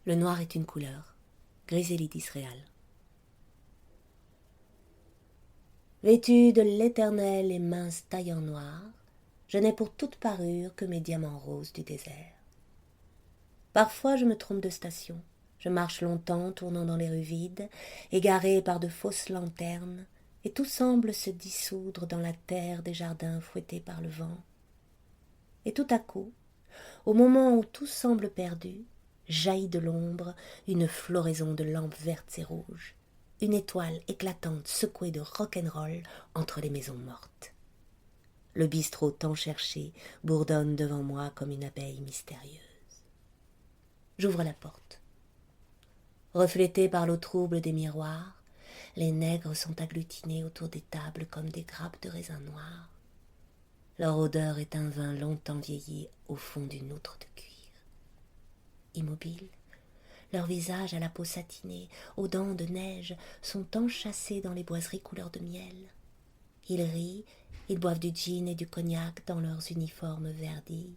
Le noir est une couleur. Griselidis Réal. Vêtue de l'éternelle et mince taille en noir, je n'ai pour toute parure que mes diamants roses du désert. Parfois je me trompe de station, je marche longtemps tournant dans les rues vides, égarée par de fausses lanternes, et tout semble se dissoudre dans la terre des jardins fouettés par le vent. Et tout à coup, au moment où tout semble perdu, jaillit de l'ombre une floraison de lampes vertes et rouges, une étoile éclatante secouée de rock'n'roll entre les maisons mortes. Le bistrot tant cherché bourdonne devant moi comme une abeille mystérieuse. J'ouvre la porte. Reflétés par l'eau trouble des miroirs, les nègres sont agglutinés autour des tables comme des grappes de raisin noir. Leur odeur est un vin longtemps vieilli au fond d'une outre de cuir. Immobiles, leurs visages à la peau satinée, aux dents de neige, sont enchâssés dans les boiseries couleur de miel. Ils rient, ils boivent du gin et du cognac dans leurs uniformes verdis.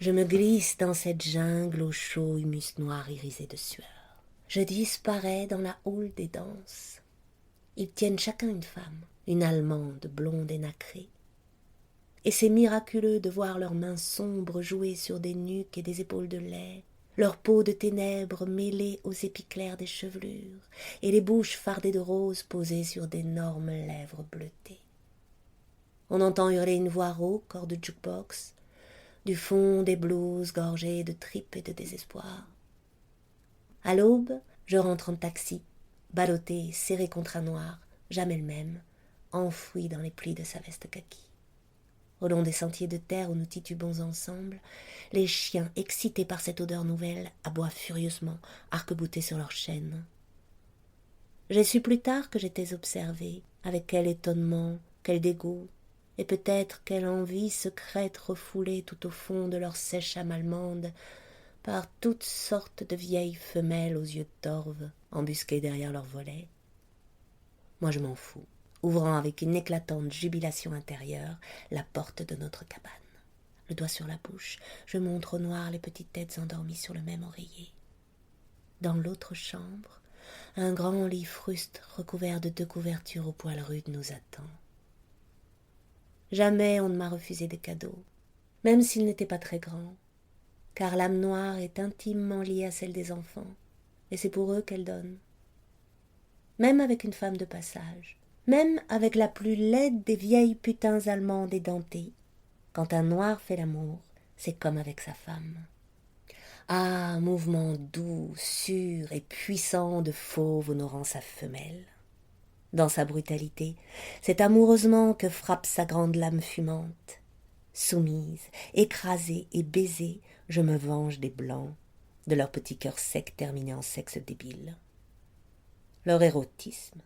Je me glisse dans cette jungle au chaud humus noir irisé de sueur. Je disparais dans la houle des danses. Ils tiennent chacun une femme, une Allemande blonde et nacrée. Et c'est miraculeux de voir leurs mains sombres jouer sur des nuques et des épaules de lait, leur peau de ténèbres mêlée aux épis clairs des chevelures, et les bouches fardées de roses posées sur d'énormes lèvres bleutées. On entend hurler une voix rauque hors de jukebox, du fond des blouses gorgées de tripes et de désespoir. À l'aube, je rentre en taxi, ballottée, serrée contre un noir, jamais le même, enfoui dans les plis de sa veste kaki. Au long des sentiers de terre où nous titubons ensemble, les chiens, excités par cette odeur nouvelle, aboient furieusement, arc-boutés sur leurs chaînes. J'ai su plus tard que j'étais observée, avec quel étonnement, quel dégoût, et peut-être quelle envie secrète refoulée tout au fond de leur sèche âme allemande, par toutes sortes de vieilles femelles aux yeux torves, embusquées derrière leurs volets. Moi je m'en fous, ouvrant avec une éclatante jubilation intérieure la porte de notre cabane. Le doigt sur la bouche, je montre au noir les petites têtes endormies sur le même oreiller. Dans l'autre chambre, un grand lit fruste recouvert de 2 couvertures aux poils rudes nous attend. Jamais on ne m'a refusé des cadeaux, même s'ils n'étaient pas très grands, car l'âme noire est intimement liée à celle des enfants, et c'est pour eux qu'elle donne. Même avec une femme de passage, même avec la plus laide des vieilles putains allemandes édentées, quand un noir fait l'amour, c'est comme avec sa femme. Ah, mouvement doux, sûr et puissant de fauve honorant sa femelle. Dans sa brutalité, c'est amoureusement que frappe sa grande lame fumante. Soumise, écrasée et baisée, je me venge des blancs, de leur petit cœur sec terminé en sexe débile. Leur érotisme,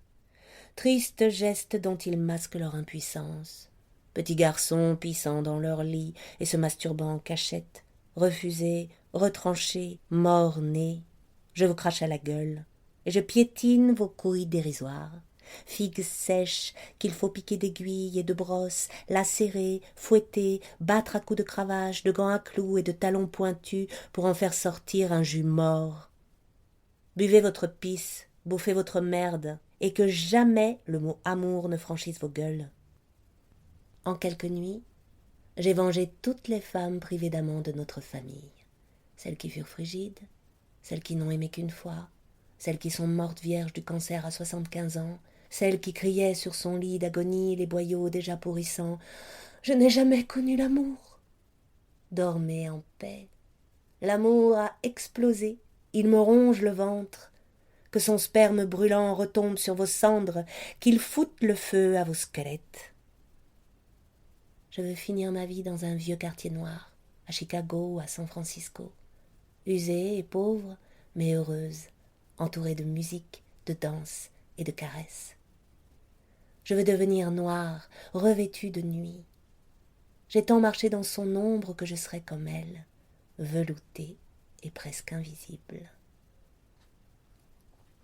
triste geste dont ils masquent leur impuissance, petits garçons pissant dans leur lit et se masturbant en cachette, refusés, retranchés, morts-nés, je vous crache à la gueule, et je piétine vos couilles dérisoires. Figues sèches qu'il faut piquer d'aiguilles et de brosses, lacérer, fouetter, battre à coups de cravache, de gants à clous et de talons pointus pour en faire sortir un jus mort. Buvez votre pisse, bouffez votre merde, et que jamais le mot amour ne franchisse vos gueules. En quelques nuits, j'ai vengé toutes les femmes privées d'amants de notre famille, celles qui furent frigides, celles qui n'ont aimé qu'une fois, celles qui sont mortes vierges du cancer à 75 ans, celle qui criait sur son lit d'agonie les boyaux déjà pourrissants. « Je n'ai jamais connu l'amour !» Dormez en paix. L'amour a explosé, il me ronge le ventre. Que son sperme brûlant retombe sur vos cendres, qu'il foute le feu à vos squelettes. Je veux finir ma vie dans un vieux quartier noir, à Chicago ou à San Francisco, usée et pauvre, mais heureuse, entourée de musique, de danse et de caresses. Je veux devenir noire, revêtue de nuit. J'ai tant marché dans son ombre que je serai comme elle, veloutée et presque invisible.